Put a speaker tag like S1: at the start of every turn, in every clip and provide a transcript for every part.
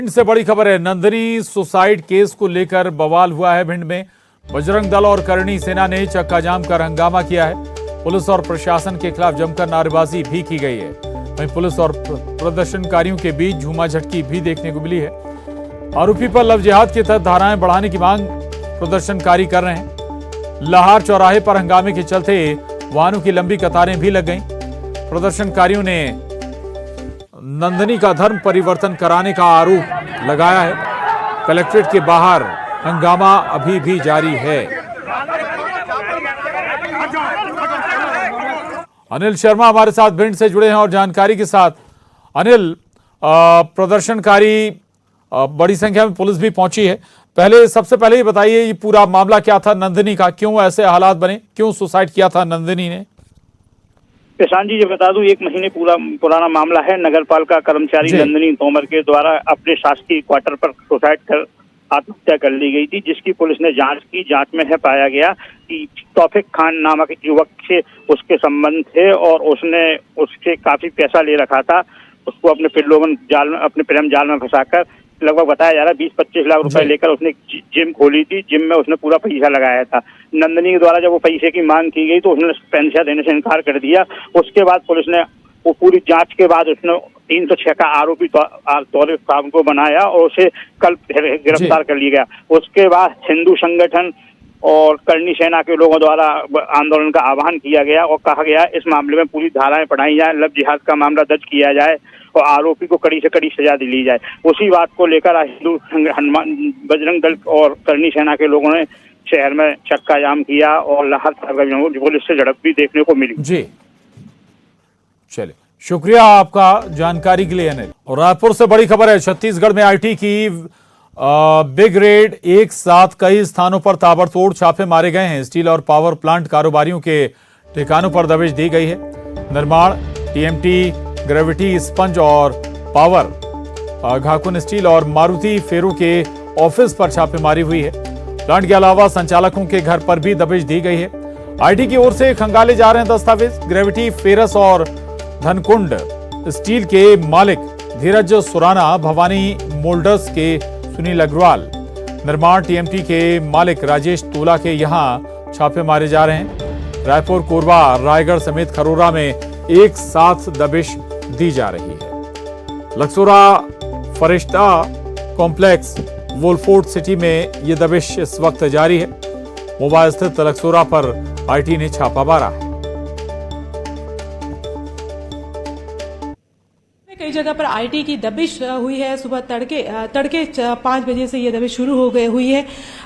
S1: भिंड से बड़ी खबर है। नंदिनी सुसाइड केस को लेकर बवाल हुआ है भिंड में। बजरंग दल और करणी सेना ने चक्का जाम कर हंगामा किया है। पुलिस और प्रशासन के खिलाफ जमकर नारेबाजी भी की गई है। वहीं पुलिस और प्रदर्शनकारियों के बीच झूमाझटकी भी देखने को मिली है। आरोपी पर लव जिहाद के तहत धाराएं बढ़ाने की मांग प्रदर्शनकारी कर रहे हैं। लाहौर चौराहे पर हंगामे के चलते वाहनों की लंबी कतारें भी लग गईं। प्रदर्शनकारियों ने नंदिनी का धर्म परिवर्तन कराने का आरोप लगाया है। कलेक्ट्रेट के बाहर हंगामा अभी भी जारी है। अनिल शर्मा हमारे साथ भिंड से जुड़े हैं और जानकारी के साथ। अनिल, प्रदर्शनकारी बड़ी संख्या में पुलिस भी पहुंची है। सबसे पहले ये बताइए, ये पूरा मामला क्या था नंदिनी का? क्यों ऐसे हालात बने? क्यों सुसाइड किया था नंदिनी ने?
S2: किसान जी, ये बता दूं, 1 महीने पुराना मामला है। नगरपालिका कर्मचारी नंदिनी तोमर के द्वारा अपने शासकीय क्वार्टर पर सुसाइड कर आत्महत्या कर ली गई थी, जिसकी पुलिस ने जांच की। जांच में है पाया गया कि तौफिक खान नामक युवक से उसके संबंध थे और उसने उससे काफी पैसा ले रखा था। उसको अपने प्रेम जाल में फंसाकर लगभग बताया जा रहा है 20-25 लाख रुपए लेकर उसने जिम खोली थी। जिम में उसने पूरा पैसा लगाया था। नंदिनी के द्वारा जब वो पैसे की मांग की गई तो उसने पैसा देने से इनकार कर दिया। उसके बाद पुलिस ने वो पूरी जांच के बाद उसने 306 का आरोपी तौर को बनाया और उसे कल गिरफ्तार कर लिया गया। उसके बाद हिंदू संगठन और करणी सेना के लोगों द्वारा आंदोलन का आह्वान किया गया और कहा गया इस मामले में पूरी धाराएं बढ़ाई जाए, लव जिहाद का मामला दर्ज किया जाए और आरोपी को कड़ी से कड़ी सजा दी जाए। उसी बात को लेकर हिंदू बजरंग दल और करणी सेना के लोगों ने शहर में चक्का जाम किया और लाहौर पुलिस से झड़प भी देखने को मिली।
S1: जी, चलिए, शुक्रिया आपका जानकारी के लिए अनिल। और रायपुर से बड़ी खबर है। छत्तीसगढ़ में आईटी की बिग रेड, एक साथ कई स्थानों पर ताबड़तोड़ छापे मारे गए हैं। स्टील और पावर प्लांट कारोबारियों के ठिकानों पर दबिश दी गई है। निर्माण, टीएमटी, ग्रेविटी, स्पंज और पावर, घाकुन स्टील और मारुति फेरो के ऑफिस पर छापेमारी हुई है। प्लांट के अलावा संचालकों के घर पर भी दबिश दी गई है। आईटी की ओर से खंगाले जा रहे हैं दस्तावेज। ग्रेविटी, फेरस और धनकुंड स्टील के मालिक धीरज सुराना, भवानी मोल्डर्स के सुनील अग्रवाल, निर्माण टीएमटी के मालिक राजेश तोला के यहां छापे मारे जा रहे हैं। रायपुर, कोरबा, रायगढ़ समेत खरोरा में एक साथ दबिश दी जा रही है। लक्सोरा फरिश्ता कॉम्प्लेक्स, वोलफोर्ट सिटी में यह दबिश इस वक्त जारी है। मोबाइल स्थित लक्सोरा पर आईटी ने छापा मारा है।
S3: कई जगह पर आईटी की दबिश हुई है। सुबह तड़के 5 बजे से ये दबिश शुरू हो गई हुई है।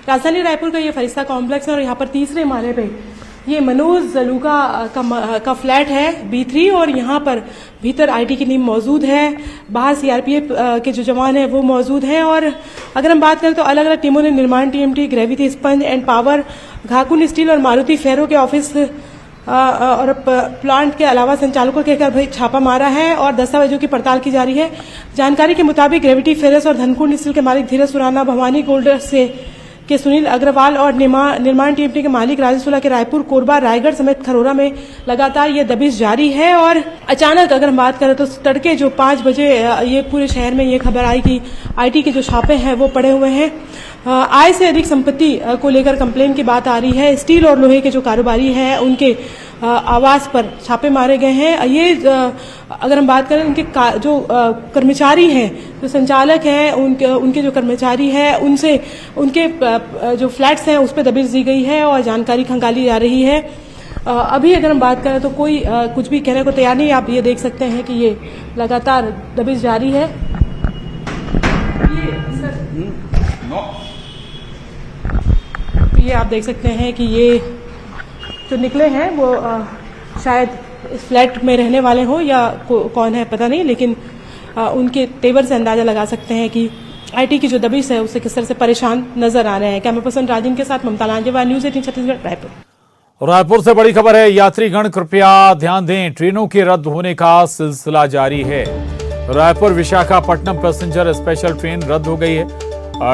S3: राजधानी रायपुर का ये फरिश्ता कॉम्प्लेक्स है और यहाँ पर तीसरे माले पे ये मनोज जलूका का फ्लैट है B3 और यहाँ पर भीतर आईटी की टीम मौजूद है। बाहर सीआरपीएफ के जो जवान है वो मौजूद हैं। और अगर हम बात करें तो अलग अलग टीमों ने निर्माण TMT, gravity, sponge and power, Ghakun steel और मारुति फेरो के ऑफिस और प्लांट के अलावा संचालकों के घर भी छापा मारा है और दस्तावेजों की पड़ताल की जा रही है। जानकारी के मुताबिक ग्रेविटी, फेरस और धनकुंड स्टील के मालिक धीरज सुराना, भवानी गोल्ड से के सुनील अग्रवाल और निर्माण टीएमटी के मालिक राजेश तोला के रायपुर, कोरबा, रायगढ़ समेत खरोरा में लगातार ये दबिश जारी है। और अचानक अगर हम बात करें तो तड़के जो 5 बजे ये पूरे शहर में ये खबर आई कि आईटी के जो छापे हैं वो पड़े हुए हैं। आय से अधिक संपत्ति को लेकर कंप्लेन की बात आ रही है। स्टील और लोहे के जो कारोबारी हैं उनके आवास पर छापे मारे गए हैं। ये अगर हम बात करें उनके जो कर्मचारी हैं, जो संचालक हैं, उनके जो कर्मचारी हैं उनसे उनके जो फ्लैट्स हैं उस पर दबिश दी गई है और जानकारी खंगाली जा रही है। अभी अगर हम बात करें तो कोई कुछ भी कहने को तैयार नहीं। आप ये देख सकते हैं कि ये लगातार दबिश जारी है। ये आप देख सकते हैं कि ये जो निकले हैं वो शायद इस फ्लैट में रहने वाले हों या कौन है पता नहीं, लेकिन उनके तेवर से अंदाजा लगा सकते हैं कि आईटी की जो दबिश है उससे किस तरह से परेशान नजर आ रहे हैं। कैमरा पर्सन राजीव के साथ ममता लांजेवाल, न्यूज़ 18 छत्तीसगढ़, रायपुर।
S1: रायपुर से बड़ी खबर है। यात्रीगण कृपया ध्यान दें, ट्रेनों के रद्द होने का सिलसिला जारी है। Raipur Visakhapatnam passenger special train रद्द हो गई है।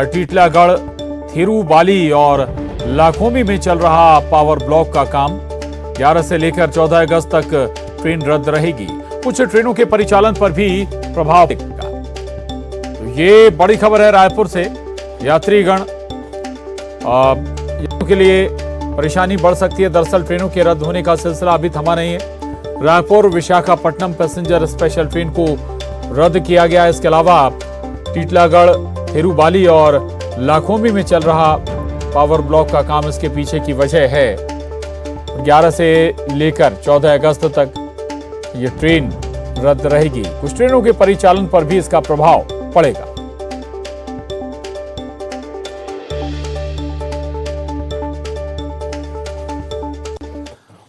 S1: टीटलागढ़, थिरुबाली और लाखोमी में चल रहा पावर ब्लॉक का काम 11 से लेकर 14 अगस्त तक ट्रेन रद्द रहेगी। कुछ ट्रेनों के परिचालन पर भी प्रभाव पड़ेगा। ये बड़ी खबर है रायपुर से। यात्रीगण के लिए परेशानी बढ़ सकती है। दरअसल ट्रेनों के रद्द होने का सिलसिला अभी थमा नहीं है। Raipur Visakhapatnam passenger special train को रद्द किया गया। इसके अलावा टीटलागढ़, थिरुबाली और लाखोंबी में चल रहा पावर ब्लॉक का काम इसके पीछे की वजह है। 11 से लेकर 14 अगस्त तक ये ट्रेन रद्द रहेगी। कुछ ट्रेनों के परिचालन पर भी इसका प्रभाव पड़ेगा।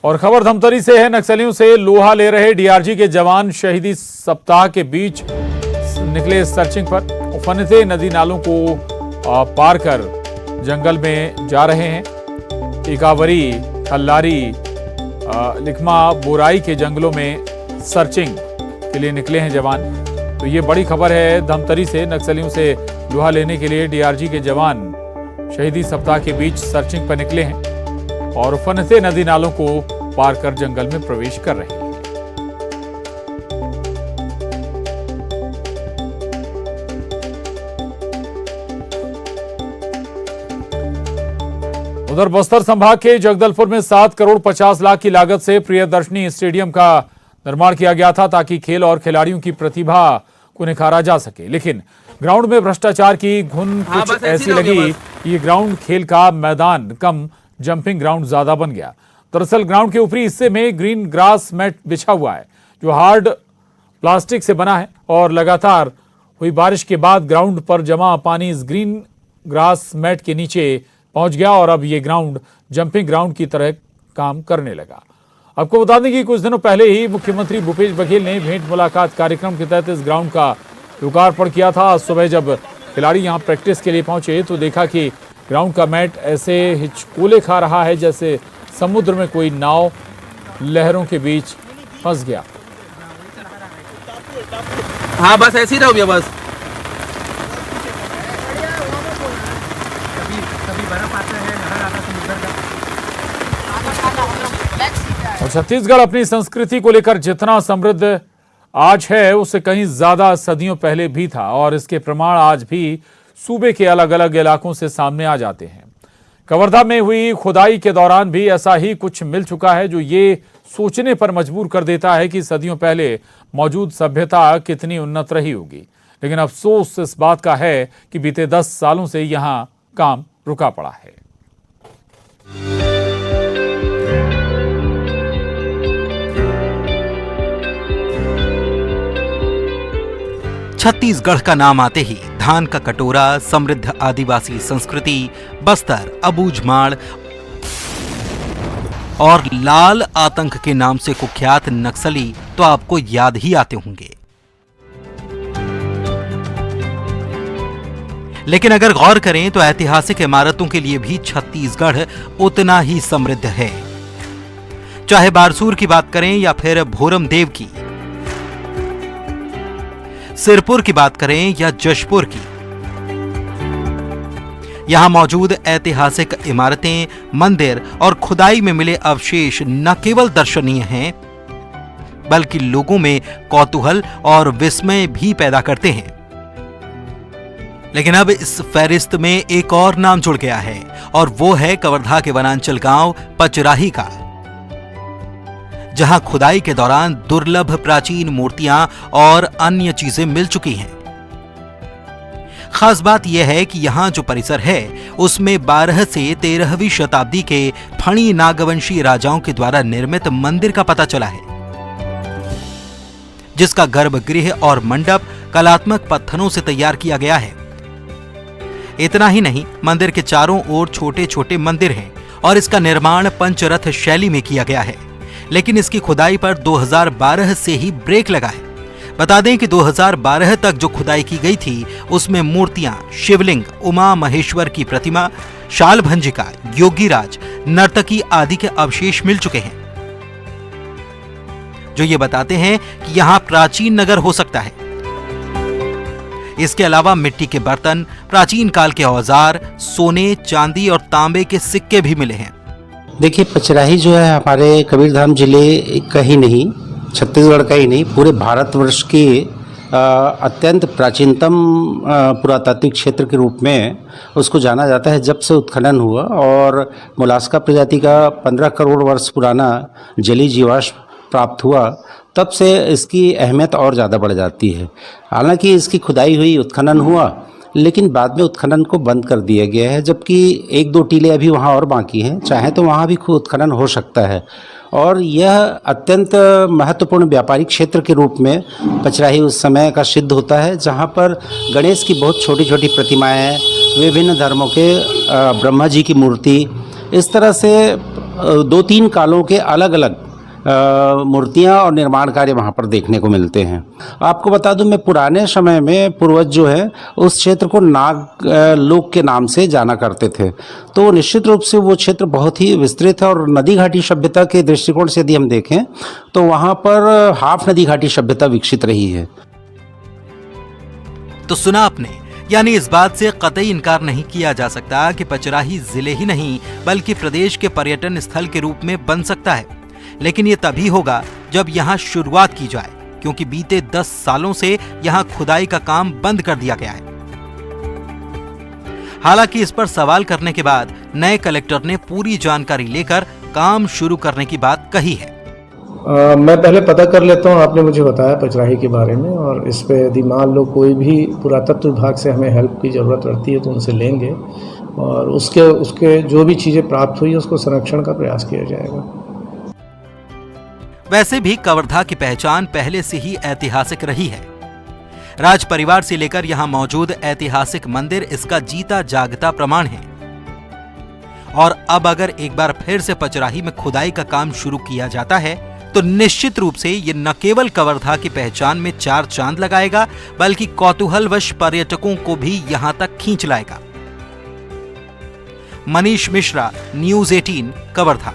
S1: और खबर धमतरी से है। नक्सलियों से लोहा ले रहे डीआरजी के जवान शहीदी सप्ताह के बीच निकले सर्चिंग पर। उफनते नदी नालों को पार कर जंगल में जा रहे हैं। इकावरी, खल्लारी, लिखमा, बोराई के जंगलों में सर्चिंग के लिए निकले हैं जवान। तो ये बड़ी खबर है धमतरी से। नक्सलियों से लोहा लेने के लिए डीआरजी के जवान शहीदी सप्ताह के बीच सर्चिंग पर निकले हैं और उफनते नदी नालों को पार कर जंगल में प्रवेश कर रहे हैं। उधर बस्तर संभाग के जगदलपुर में 7 करोड़ 50 लाख की लागत से प्रियदर्शनी स्टेडियम का निर्माण किया गया था ताकि खेल और खिलाड़ियों की प्रतिभा को निखारा जा सके। लेकिन ग्राउंड में भ्रष्टाचार की घुन कुछ ऐसी लगी। ये ग्राउंड खेल का मैदान कम जंपिंग ग्राउंड ज्यादा बन गया। दरअसल ग्राउंड के ऊपरी हिस्से में ग्रीन ग्रास मैट बिछा हुआ है जो हार्ड प्लास्टिक से बना है और लगातार हुई बारिश के बाद ग्राउंड पर जमा पानी इस ग्रीन ग्रास मैट के नीचे पहुंच गया और अब ये ग्राउंड जंपिंग ग्राउंड की तरह काम करने लगा। आपको बता दें कि कुछ दिनों पहले ही मुख्यमंत्री भूपेश बघेल ने भेंट मुलाकात कार्यक्रम के तहत इस ग्राउंड का लोकार्पण किया था। आज सुबह जब खिलाड़ी यहां प्रैक्टिस के लिए पहुंचे तो देखा कि ग्राउंड का मैट ऐसे हिचकोले खा रहा है जैसे समुद्र में कोई नाव लहरों के बीच फंस गया।
S4: हाँ बस ऐसे ही रहो भैया बस।
S1: और छत्तीसगढ़ अपनी संस्कृति को लेकर जितना समृद्ध आज है उससे कहीं ज्यादा सदियों पहले भी था और इसके प्रमाण आज भी सूबे के अलग अलग इलाकों से सामने आ जाते हैं। कवर्धा में हुई खुदाई के दौरान भी ऐसा ही कुछ मिल चुका है जो ये सोचने पर मजबूर कर देता है कि सदियों पहले मौजूद सभ्यता कितनी उन्नत रही होगी। लेकिन अफसोस इस बात का है कि बीते 10 सालों से यहां काम रुका पड़ा है।
S5: छत्तीसगढ़ का नाम आते ही धान का कटोरा, समृद्ध आदिवासी संस्कृति, बस्तर, अबूझमाड़ और लाल आतंक के नाम से कुख्यात नक्सली तो आपको याद ही आते होंगे। लेकिन अगर गौर करें तो ऐतिहासिक इमारतों के लिए भी छत्तीसगढ़ उतना ही समृद्ध है। चाहे बारसूर की बात करें या फिर भोरम देव की, सिरपुर की बात करें या जशपुर की, यहां मौजूद ऐतिहासिक इमारतें, मंदिर और खुदाई में मिले अवशेष न केवल दर्शनीय हैं बल्कि लोगों में कौतूहल और विस्मय भी पैदा करते हैं। लेकिन अब इस फहरिस्त में एक और नाम जुड़ गया है और वो है कवर्धा के वनांचल गांव पचराही का, जहां खुदाई के दौरान दुर्लभ प्राचीन मूर्तियां और अन्य चीजें मिल चुकी हैं। खास बात यह है कि यहां जो परिसर है उसमें 12 से 13वीं शताब्दी के फणी नागवंशी राजाओं के द्वारा निर्मित मंदिर का पता चला है, जिसका गर्भगृह और मंडप कलात्मक पत्थरों से तैयार किया गया है। इतना ही नहीं, मंदिर के चारों ओर छोटे छोटे मंदिर हैं और इसका निर्माण पंचरथ शैली में किया गया है। लेकिन इसकी खुदाई पर 2012 से ही ब्रेक लगा है। बता दें कि 2012 तक जो खुदाई की गई थी उसमें मूर्तियां, शिवलिंग, उमा महेश्वर की प्रतिमा, शाल भंजिका, योगीराज, नर्तकी आदि के अवशेष मिल चुके हैं, जो ये बताते हैं कि यहां प्राचीन नगर हो सकता है। इसके अलावा मिट्टी के बर्तन, प्राचीन काल के औजार, सोने, चांदी और तांबे के सिक्के भी मिले हैं।
S6: देखिए, पचराही जो है हमारे कबीरधाम जिले का ही नहीं, छत्तीसगढ़ का ही नहीं, पूरे भारतवर्ष के अत्यंत प्राचीनतम पुरातात्विक क्षेत्र के रूप में उसको जाना जाता है जब से उत्खनन हुआ, और मोलास्का प्रजाति का 15 करोड़ वर्ष पुराना जलीय जीवाश्म प्राप्त हुआ, तब से इसकी अहमियत और ज़्यादा बढ़ जाती है। हालांकि इसकी खुदाई हुई, उत्खनन हुआ, लेकिन बाद में उत्खनन को बंद कर दिया गया है, जबकि 1-2 टीले अभी वहाँ और बाकी हैं। चाहे तो वहाँ भी उत्खनन हो सकता है। और यह अत्यंत महत्वपूर्ण व्यापारिक क्षेत्र के रूप में पचराही उस समय का सिद्ध होता है, जहाँ पर गणेश की बहुत छोटी छोटी प्रतिमाएँ, विभिन्न धर्मों के ब्रह्मा जी की मूर्ति, इस तरह से 2-3 कालों के अलग अलग मूर्तियाँ और निर्माण कार्य वहाँ पर देखने को मिलते हैं। आपको बता दूं, मैं पुराने समय में पूर्वज जो है उस क्षेत्र को नाग लोक के नाम से जाना करते थे, तो निश्चित रूप से वो क्षेत्र बहुत ही विस्तृत है। और नदी घाटी सभ्यता के दृष्टिकोण से यदि हम देखें तो वहाँ पर हाफ नदी घाटी सभ्यता विकसित रही है।
S5: तो सुना आपने, यानी इस बात से कतई इनकार नहीं किया जा सकता कि पचराही जिले ही नहीं बल्कि प्रदेश के पर्यटन स्थल के रूप में बन सकता है। लेकिन ये तभी होगा जब यहाँ शुरुआत की जाए, क्योंकि बीते 10 सालों से यहाँ खुदाई का काम बंद कर दिया गया है। हालांकि इस पर सवाल करने के बाद नए कलेक्टर ने पूरी जानकारी लेकर काम शुरू करने की बात कही है।
S7: मैं पहले पता कर लेता हूँ, आपने मुझे बताया पचराही के बारे में, और इस पे यदि मान लो कोई भी पुरातत्व विभाग से हमें हेल्प की ज़रूरत पड़ती है तो उनसे लेंगे, और उसके जो भी चीज़ें प्राप्त हुई उसको संरक्षण का प्रयास किया जाएगा।
S5: वैसे भी कवर्धा की पहचान पहले से ही ऐतिहासिक रही है। राज परिवार से लेकर यहाँ मौजूद ऐतिहासिक मंदिर इसका जीता जागता प्रमाण है। और अब अगर एक बार फिर से पचराही में खुदाई का काम शुरू किया जाता है तो निश्चित रूप से ये न केवल कवर्धा की पहचान में 4 चांद लगाएगा, बल्कि कौतूहलवश पर्यटकों को भी यहाँ तक खींच लाएगा। मनीष मिश्रा, न्यूज़ 18, कवर्धा।